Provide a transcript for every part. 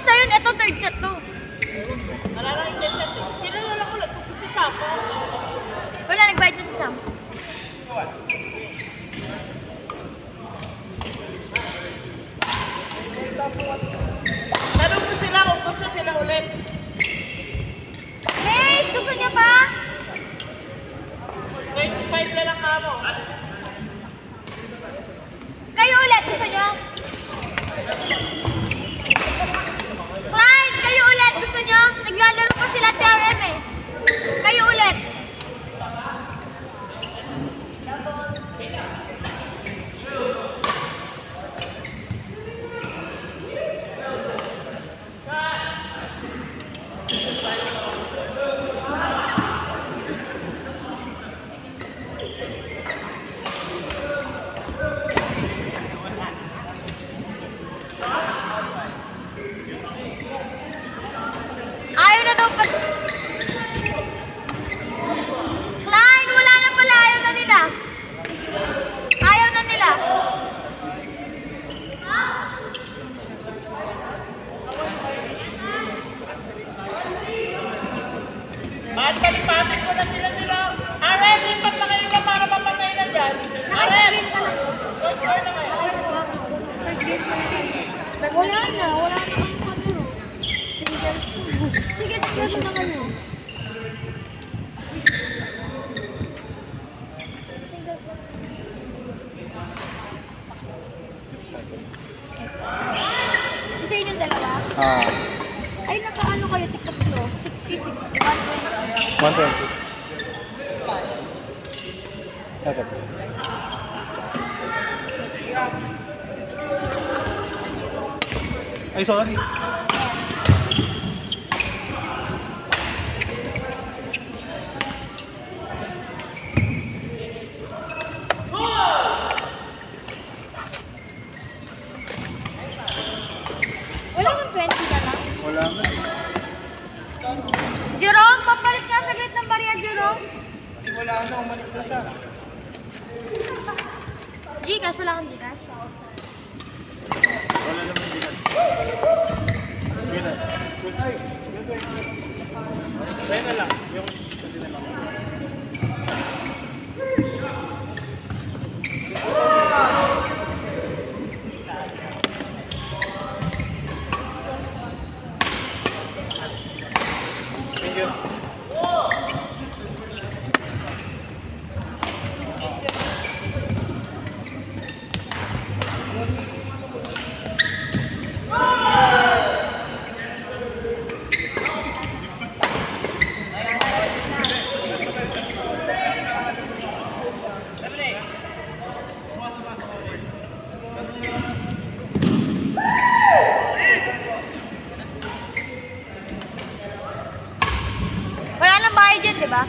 Tapos na yun, ito third set to. Wala lang isa-set eh. Sila lang ulit kung si Sam. Wala, nagbayad na si Sam. Tanong mo sila kung gusto sila ulit. Hey, gusto niya pa? 25 na lang kamo. Kayo ulit, gusto niyo? Right, kayo ulit, gusto niyo? Naglalaro pa sila TRM eh. Kayo ulit. Ayaw na daw pa. Klein, wala na pala. Ayaw na nila. Ayaw na nila. Ba't palipatin ko na sila nila? Arem, lipat na kayo dyan para mapatay na dyan. Arem! Third floor na kayo. Wala na kayong ano. Sige, sige mo naman yun. Isa yun yung dalawa? Ay, nakaano kayo, TikTok to? 60, 60, 120. Okay. Ay, sorry. Wala nang 20 na lang. Wala na. Jerome, papalit ka saglit ng barya, Jerome. Wala na, umalis na siya. Gcash, wala kang Gcash. Wala naman din. Ay, kaya na lang. Yung kasi na lang. Thank you. Wala nang bayad yun, di ba?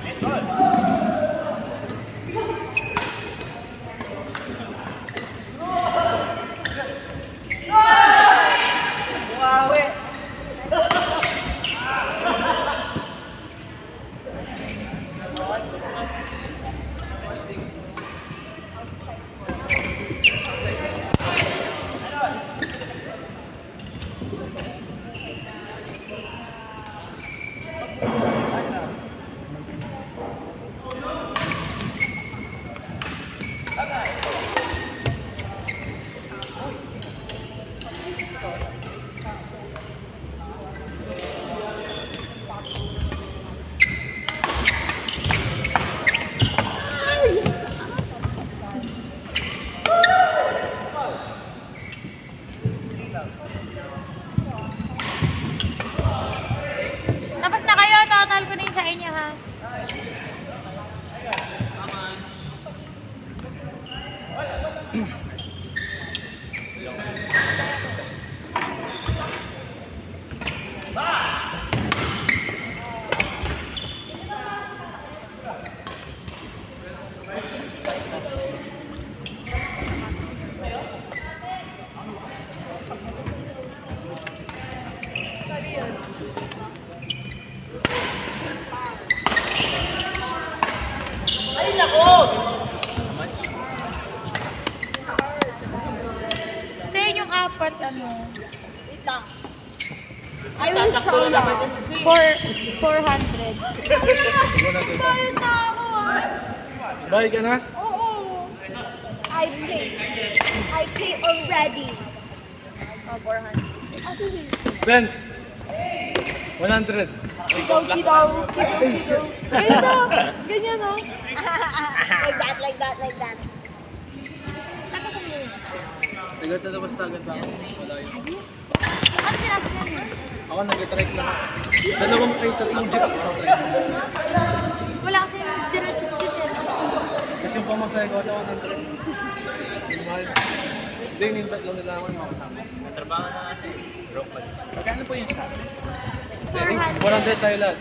Tapos na kayo, total ko na yung sa inyo ha. Ay, nako! Sa inyong apat, ano? Wait lang. I will show naman you. niya si Sid. 400. Bayad na ako Bayad ka na? Oo. I pay already. Oh, 400. Ah, sige. Spence. 100. Kidaw. Ganyan na. Ganyan na. Like that. Tagal na labas tagal ba ako? Wala yun. Ano sinasabi niyo? Ako nag-trike lang ako. Tatlong jeep, isang trike. Wala kasi diretso. Kasi yung pamasaya ko, ako ng trike. Mahal. Hindi, in-invite lang nila ako yung mga kasama. Trabaho na kasi. Broke pa. Magkano po yun sa akin? 400 tayo lahat.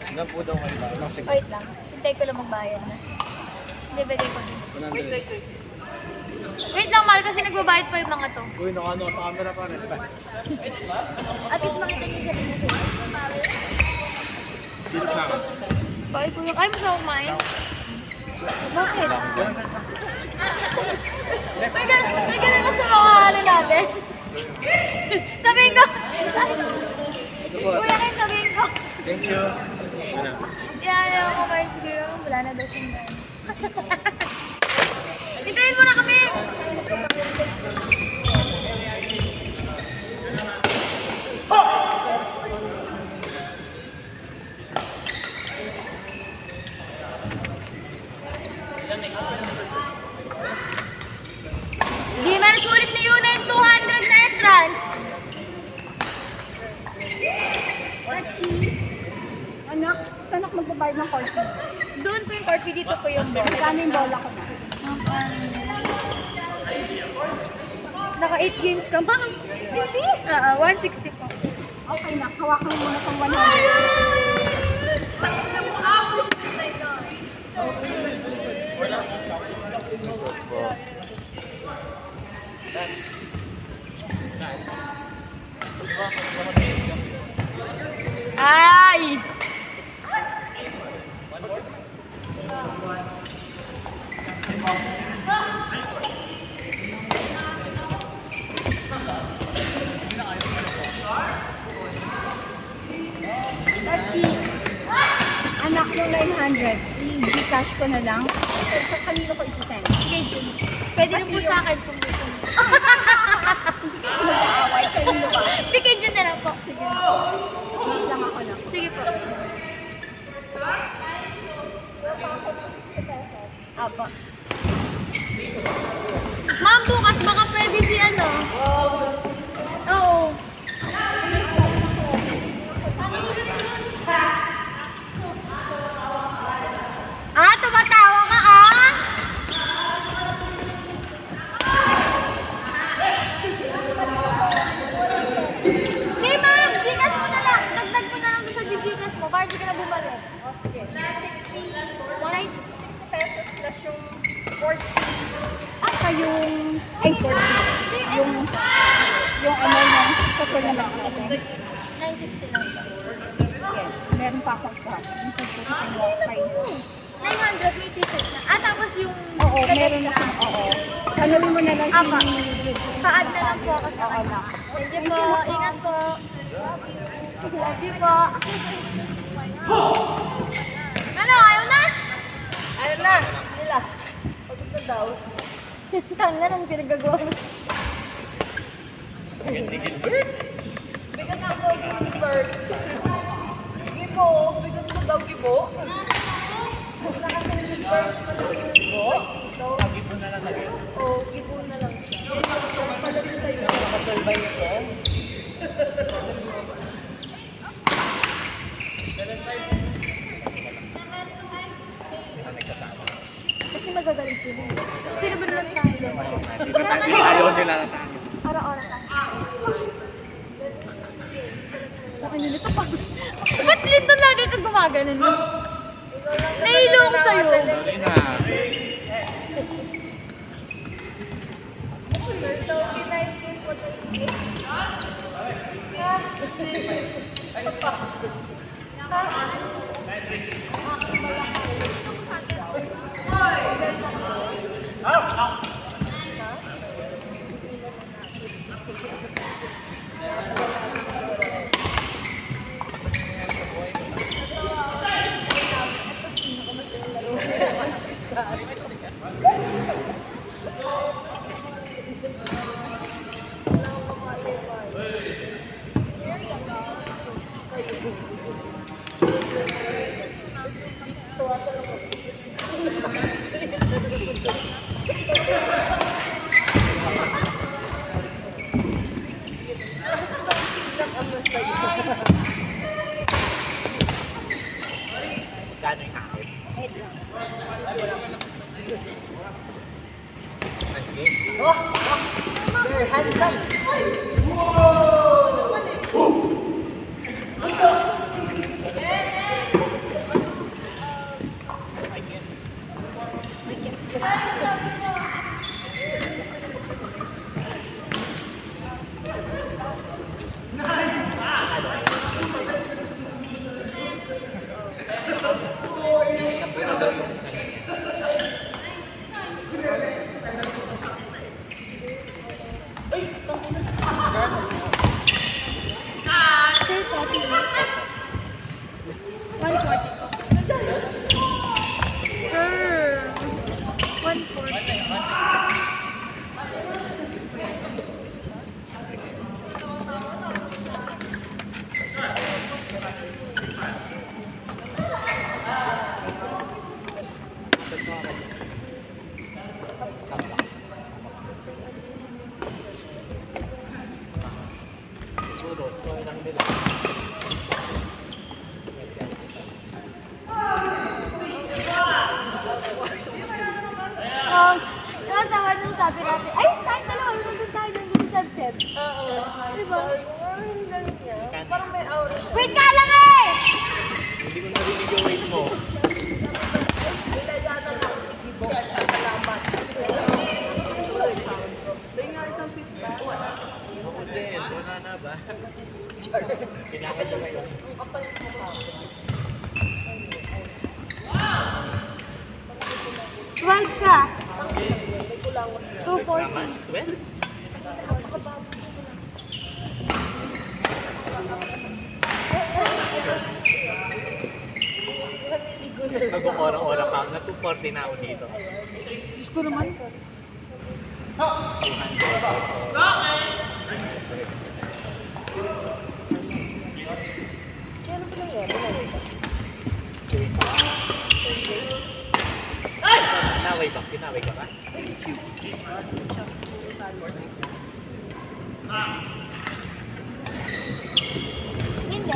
Ilan po daw kayo ba? Wait lang. Hintay ko lang magbayad na. Hindi, bigay ko din. 100. Wait lang, mahal kasi nagbabayad pa yung mga to. Uy, naka-ano sa camera pa rin. At least makita niyo sa inyo. Silos na ako. Bakit ko yung... Ay, masama kumain? Bakit? May ganun na sa mga ano natin. Sabihin ko! Kuya kayo sabihin ko. Thank you. Yan, ako guys. Wala na daw siyang dahil. Hintayin mo na kami! Di man sulit ni Yuna yung 200 na entrance. Anak, saan ako magbabayad ng court fee? Doon po yung court fee, dito po yung ball. Magkano yung bola ko na? Naka 8 games ka, ma'am. Really? 160 po. Okay na, hawakan mo muna pang 100. Ay! Archie, anak yung 900, i-gcash ko na lang. Sa kanino ko isasend? Sige, Jun. Pwede rin po sa akin kung gusto mo. Mag-aaway, kanino ba? Sige, kay Jun na lang po. Sige na. Please lang ako na. Sige po. Apa. Ma'am, bukas baka pwede si ano? Oo. Tumatawa ka Hey ma'am, Gcash mo na lang. Dagdag mo na lang doon sa Gcash mo para di ka na bumalik. Okay. 60 pesos plus yung 40. Aka yung... Ay, 40. Yung ano yung... Sa ko na lang. 960 lang. Yes, meron pa akong sa yung walk-by. 900 may t-shirt na. Tapos yung... Oo, meron na akong, oo. Tanawin mo na lang Apa. si... Pa-add na lang po ako sa kanya. Thank you po. Ingat po. Love you po. Ano? Ayaw na? Ayaw na. Nila. Pagod na daw. Tanga nang pinagagawa mo. Bigat na ako, Gilbert. Gibo. Bigat mo daw, Gibo. Wala ka sa Gilbert. Gibo? Gibo na lang lagi. Oo, Gibo na lang. Yan yung pala sa'yo. Nakasalbay ito. Kasi magagaling sila. Sino ba nalang tayo? Ayaw nila na tayo. Ara-ara tayo. Bakit nyo nito pa? Ba't Linton lagi kang gumaganon mo? Nahilo ko sa'yo. Sorry na. ko lang nila. Nakatawa nung sabi natin, ay, tayo dalawa, nandun tayo nandun sa set. Oo. Diba? Ang galing niya. Parang may aura siya. Wait ka lang eh! Hindi ko narinig yung weight mo. Nilayana lang. Igibo. Salamat. May nga isang fit ba? Hindi, wala na ba? Kailangan ko ngayon. Ang kapal mo pa. 12 ka. May kulangan niya. 240. 12? Naliligo na lang. Mag-orang-ora pa. Na 240 na ako dito. Diyos ko naman. Kailan ba nangyari? Kinaway ka ba? Hindi.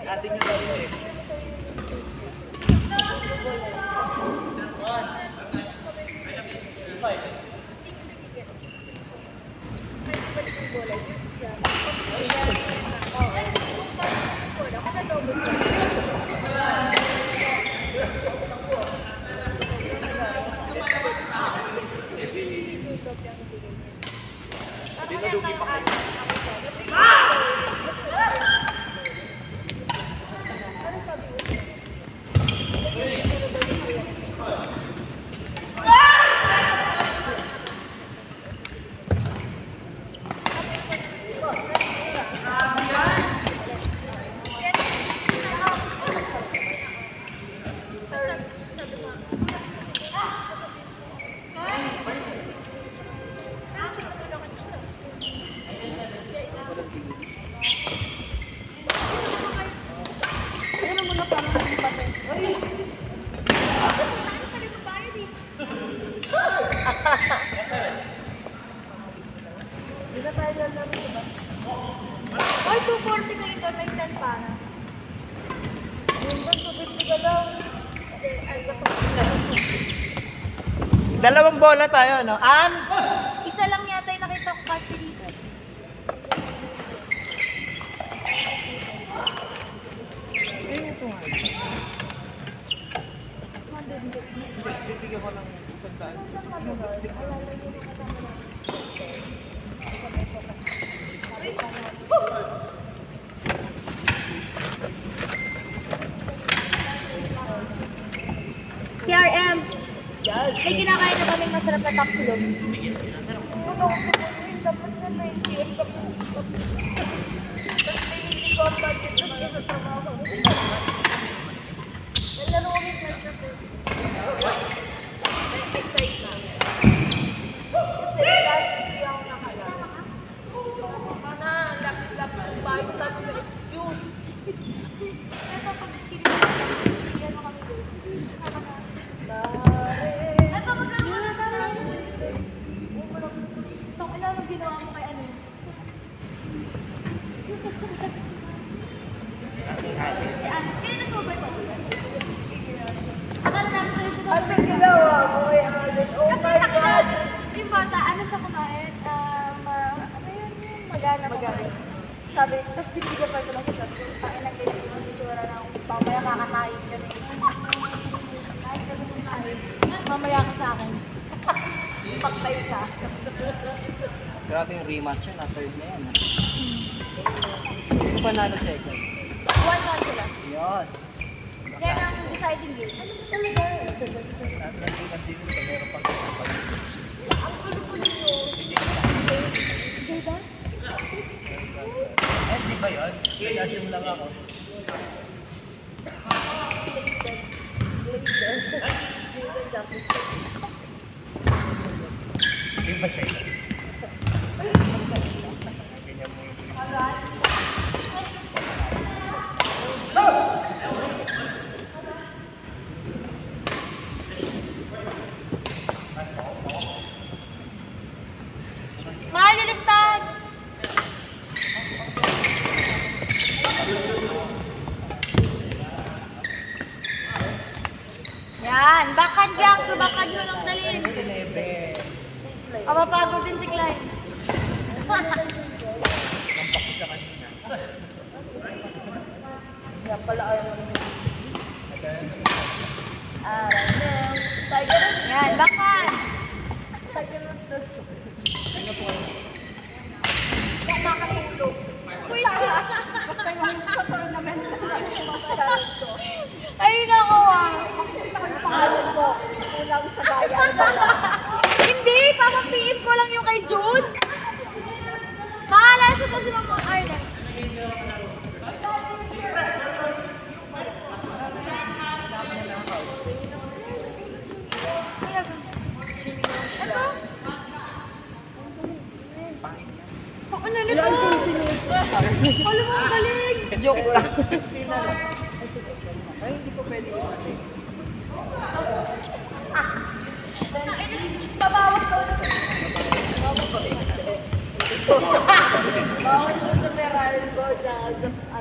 Atin yung dami eh. Hindi na lugi pa kayo. Di ba tayo lang diba? Ay, 240 kayo doon, may 10 pa na. Yung ba, 250 ka lang. Ay, gusto ko sila. Dalawang bola tayo, no? Isa lang yata yung nakita ko kasi dito. Bibigyan ko ng isang daan. TRM! May kinakain na kaming masarap na capsule. Dapat na 90 tapos nilili ko ang budget na kaya sa trabaho. Nalaro kami pressure ko. Excite na. Kasi last week ako nakalala. Mana, laki-laki ang bayo tapos sa excuse. Ito pag kinakain ano kami doon. Ito magkakaroon na tayo. So, ilan ang ginawa mo kay ano? Kaya nag-over pa. Akala namin sa'yo siya. Ate, hello! Pagtay ka. Grabe yung rematch yun, third na yan. Sino panalo second? 1-1 sila. Yes! Yan ang deciding game. Diba? Eh, di ba yun? Nag-assume lang ako. Di ba siya? Ganyan mo yung Malilistan! Yan, bakad lang. So bakad mo lang dalhin. Mapapagod din si Clyde. Yan pala ayaw mo. Yan, bakad. Yan, makatulog. Uy, Basta yung sa tournament na lang yung masasabi ko. ay nako ah. Makikita ko yung pangalan ko. Kulang sa bayan. Hindi, papapin ko lang yung kay June. Maalala ko si Mama Arlen. Ito? Ako nalito. Alam mo, ang galing. Joke lang. Ay, hindi ko pwede yun. Babawat ko. Bawal ko sa meral ko dyan sa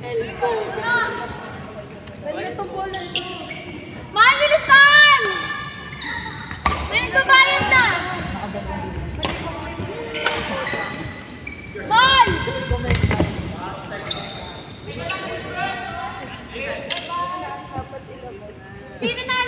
elbow. Dali ito bolan to. Malilistan! May babayad na! Sol! Dapat ilabas. Sino na